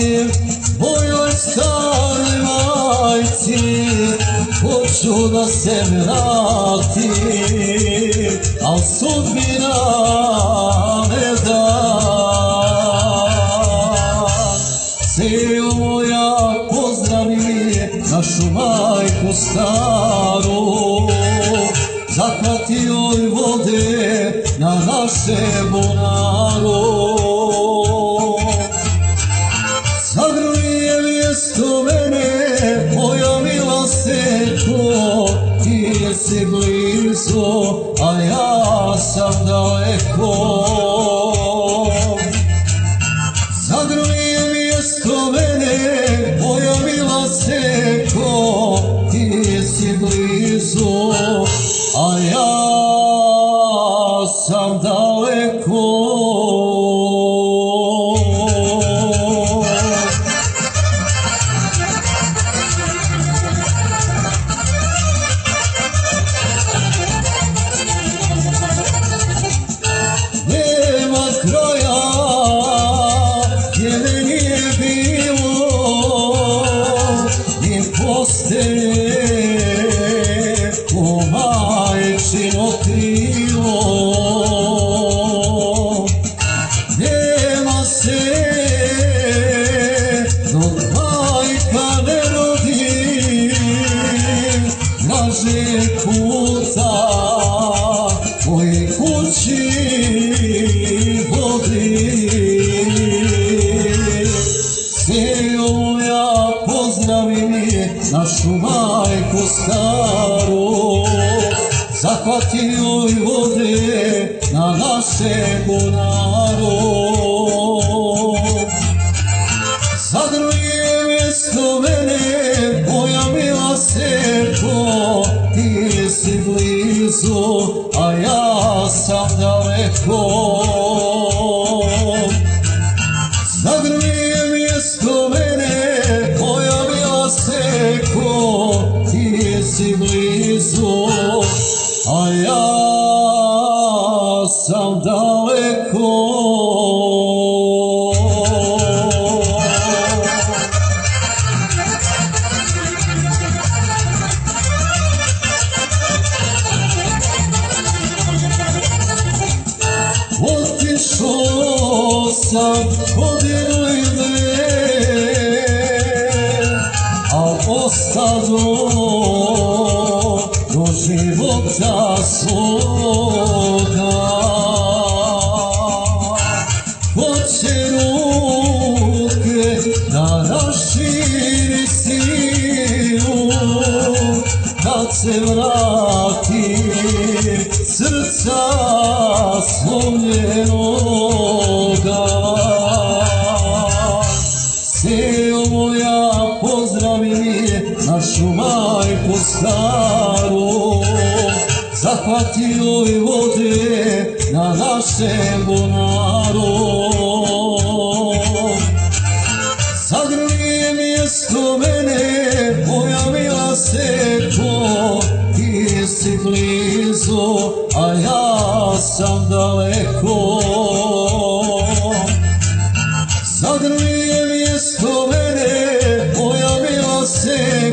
vratim mojoj staroj majci, hoću da se vratim, al sudbina ne da. Seo moja pozdravi našu majku staru, zahvati joj vode na naše bunaru. Zagrlije mjesto mene, moja mila seko, ti si blizu, a ja sam daleko. Zagrlije mjesto mene, moja mila seko, ti si blizu, a ja sam daleko. Nema kraja gdje me nije bilo, ni postelje ko majčino krilo. Nema se dok majka ne rodi, draže kuca moje kući vodi. Seo moja pozdravi mi našu majku staru, zahvati joj vode na naše bunaru. Zagrlije mjesto mene, moja mila seko, ti si blizu, a ja sam daleko. Zagrlije mjesto mene, moja mila seko, ti si blizu, a ja sam daleko. Otišao sam godinu i dve, a ostado do života svoga. Hoće ruke da raširi silu, kad se vratim srca slomljenoga. Seo moja pozdravi mi našu majku staru, zahvati joj vode na našem bunaru. Zagrlije mjesto mene, moja mila seko, ti si blizu, a ja sam daleko. Zagrlije mjesto mene, moja mila seko,